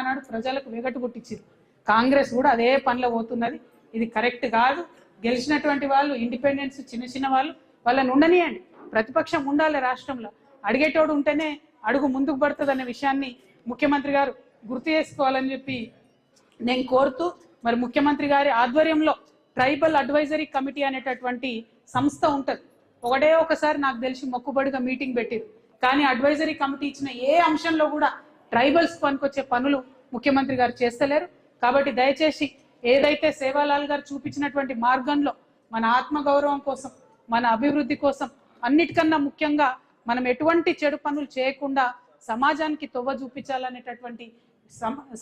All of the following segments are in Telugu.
ఆనాడు ప్రజలకు వెగటు పుట్టించారు. కాంగ్రెస్ కూడా అదే పనిలో పోతున్నది. ఇది కరెక్ట్ కాదు. గెలిచినటువంటి వాళ్ళు ఇండిపెండెన్స్ చిన్న చిన్న వాళ్ళని ఉండనియండి. ప్రతిపక్షం ఉండాలి రాష్ట్రంలో. అడిగేటోడు ఉంటేనే అడుగు ముందుకు పడుతుంది అనే విషయాన్ని ముఖ్యమంత్రి గారు గుర్తు చేసుకోవాలని చెప్పి నేను కోరుతూ, మరి ముఖ్యమంత్రి గారి ఆధ్వర్యంలో ట్రైబల్ అడ్వైజరీ కమిటీ అనేటటువంటి సంస్థ ఉంటుంది. ఒకసారి నాకు తెలిసి మొక్కుబడిగా మీటింగ్ పెట్టారు. కానీ అడ్వైజరీ కమిటీ ఇచ్చిన ఏ అంశంలో కూడా ట్రైబల్స్ పనికొచ్చే పనులు ముఖ్యమంత్రి గారు చేస్తలేరు. కాబట్టి దయచేసి ఏదైతే సేవాలాల్ గారు చూపించినటువంటి మార్గంలో మన ఆత్మగౌరవం కోసం, మన అభివృద్ధి కోసం, అన్నిటికన్నా ముఖ్యంగా మనం ఎటువంటి చెడు పనులు చేయకుండా సమాజానికి తొవ్వ చూపించాలనేటటువంటి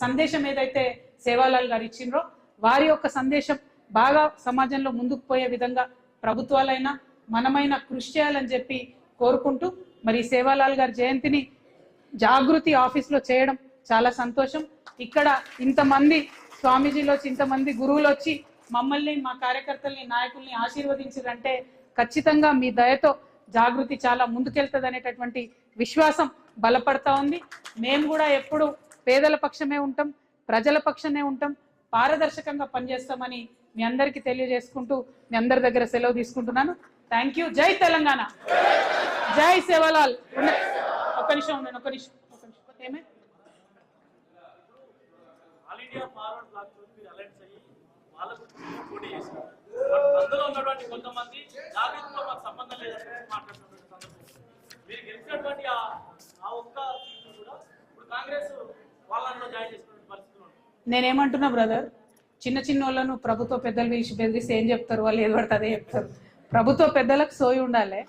సందేశం ఏదైతే సేవాలాల్ గారు ఇచ్చిండ్రో వారి యొక్క సందేశం బాగా సమాజంలో ముందుకు పోయే విధంగా ప్రభుత్వాలైనా మనమైనా కృషి చేయాలని చెప్పి కోరుకుంటూ, మరి సేవాలాల్ గారి జయంతిని జాగృతి ఆఫీస్లో చేయడం చాలా సంతోషం. ఇక్కడ ఇంతమంది స్వామీజీలు వచ్చి, ఇంతమంది గురువులు వచ్చి మమ్మల్ని, మా కార్యకర్తల్ని, నాయకుల్ని ఆశీర్వదించారంటే ఖచ్చితంగా మీ దయతో జాగృతి చాలా ముందుకెళ్తుంది అనేటటువంటి విశ్వాసం బలపడతా ఉంది. మేము కూడా ఎప్పుడు పేదల పక్షమే ఉంటాం, ప్రజల పక్షమే ఉంటాం, పారదర్శకంగా పనిచేస్తామని మీ అందరికీ తెలియజేసుకుంటూ మీ అందరి దగ్గర సెలవు తీసుకుంటున్నాను. Thank you. జై తెలంగాణ, జై సేవాలాల్. ఒక నిమిషం ఉండండి, ఒక నిమిషం. ఏమే అందులో ఉన్నటువంటి కొంతమంది జాగ్రత్తతో మాకు సంబంధం లేదని మాట్లాడుతున్న సందర్భం మీరు గెలిచినటువంటి ఆ ఒక్క సీట్లు కూడా ఇప్పుడు కాంగ్రెస్ వాళ్ళలో జాయిన్ చేసుకునే పరిస్థితులు ఉన్నాయి. నేనేమంటున్నా బ్రదర్, చిన్న చిన్న వాళ్ళను ప్రభుత్వ పెద్దలు పిలిచి బెదిరిస్తే ఏం చెప్తారు? వాళ్ళు ఏది పడితే అదే చెప్తారు. ప్రభుత్వ పెద్దలకు సోయి ఉండాలి,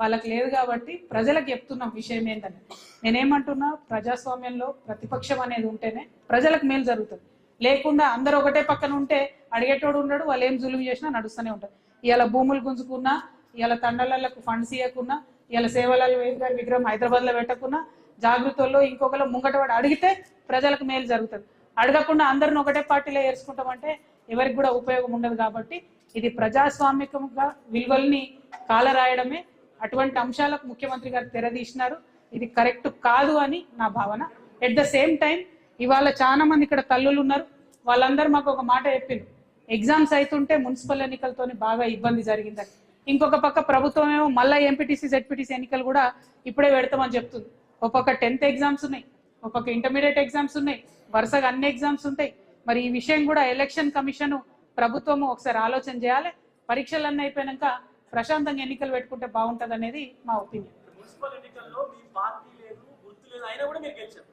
వాళ్ళకి లేదు. కాబట్టి ప్రజలకు చెప్తున్నాం విషయం ఏంటంటే, నేనేమంటున్నా, ప్రజాస్వామ్యంలో ప్రతిపక్షం అనేది ఉంటేనే ప్రజలకు మేలు జరుగుతుంది. లేకుండా అందరూ ఒకటే పక్కన ఉంటే అడిగేటోడు ఉండడు, వాళ్ళు ఏం జులుము చేసినా నడుస్తూనే ఉంటారు. ఇవాళ భూములు గుంజుకున్నా, ఇవాళ తండలకు ఫండ్స్ ఇవ్వకున్నా, ఇవాళ సేవాలాల్ గారి విగ్రహం హైదరాబాద్లో పెట్టకున్నా, జాగృతుల్లో ఇంకొకరు ముంగటవాడు అడిగితే ప్రజలకు మేలు జరుగుతుంది. అడగకుండా అందరిని ఒకటే పార్టీలో ఏర్చుకుంటామంటే ఎవరికి కూడా ఉపయోగం ఉండదు. కాబట్టి ఇది ప్రజాస్వామికంగా విలువల్ని కాలరాయడమే. అటువంటి అంశాలకు ముఖ్యమంత్రి గారు తెరదీసినారు. ఇది కరెక్ట్ కాదు అని నా భావన. ఎట్ ద సేమ్ టైం ఇవాళ చాలా మంది ఇక్కడ తల్లులు ఉన్నారు, వాళ్ళందరూ మాకు ఒక మాట చెప్పిండ్రు, ఎగ్జామ్స్ అవుతుంటే మున్సిపల్ ఎన్నికలతో బాగా ఇబ్బంది జరిగిందని. ఇంకొక పక్క ప్రభుత్వం ఏమో మళ్ళీ ఎంపీటీసీ జెడ్పీటీసీ ఎన్నికలు కూడా ఇప్పుడే పెడతామని చెప్తుంది. ఒక పక్క 10th ఎగ్జామ్స్ ఉన్నాయి, ఒక పక్క ఇంటర్మీడియట్ ఎగ్జామ్స్ ఉన్నాయి, వరుసగా అన్ని ఎగ్జామ్స్ ఉంటాయి. మరి ఈ విషయం కూడా ఎలక్షన్ కమిషన్ ప్రభుత్వము ఒకసారి ఆలోచన చేయాలి. పరీక్షలన్నీ అయిపోయాక ప్రశాంతంగా ఎన్నికలు పెట్టుకుంటే బాగుంటుంది అనేది మా ఒపీనియన్. మున్సిపల్ ఎన్నికల్లో మీ పార్టీ లేదు, గుర్తు లేదు, అయినా కూడా మీరు గెలిచారు.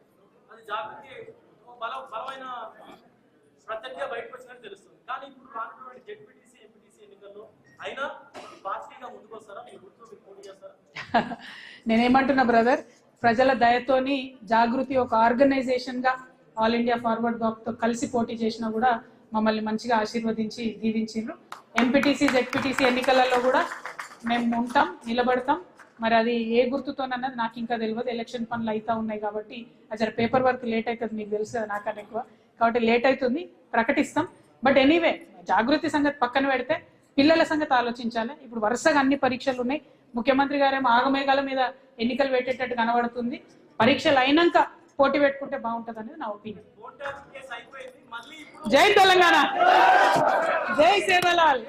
అది జాగృతి బలమైన ప్రత్యర్థిగా బయటకు వచ్చినట్టు తెలుస్తుంది. కానీ ఇప్పుడు రానున్నటువంటి జెడ్పీటీసీ ఎంపీటీసీ ఎన్నికల్లో అయినా పార్టీగా ముందుకు వస్తారా? మీ గుర్తు మీరు పోటీ చేస్తారా? నేనేమంటున్నా బ్రదర్, ప్రజల దయతోని జాగృతి ఒక ఆర్గనైజేషన్ గా ఆల్ ఇండియా ఫార్వర్డ్ బ్లాక్తో కలిసి పోటీ చేసినా కూడా మమ్మల్ని మంచిగా ఆశీర్వదించి దీవించారు. ఎంపీటీసీ జెడ్పీటీసీ ఎన్నికలలో కూడా మేము ఉంటాం, నిలబడతాం. మరి అది ఏ గుర్తుతోనన్నది నాకు ఇంకా తెలియదు. ఎలక్షన్ పనులు అవుతా ఉన్నాయి కాబట్టి అసలు పేపర్ వర్క్ లేట్ అవుతుంది, మీకు తెలుసు కదా నాకన్నా ఎక్కువ. కాబట్టి లేట్ అవుతుంది, ప్రకటిస్తాం. బట్ ఎనీవే, జాగృతి సంగతి పక్కన పెడితే పిల్లల సంగతి ఆలోచించాలి. ఇప్పుడు వరుసగా అన్ని పరీక్షలు ఉన్నాయి. ముఖ్యమంత్రి గారేమో ఆగమేఘాల మీద ఎన్నికలు పెట్టేటట్టు కనబడుతుంది. పరీక్షలు అయినాక పోటీ పెట్టుకుంటే బాగుంటుంది అనేది నా ఒపీనియన్. జై తెలంగాణ, జై సేవాలాల్.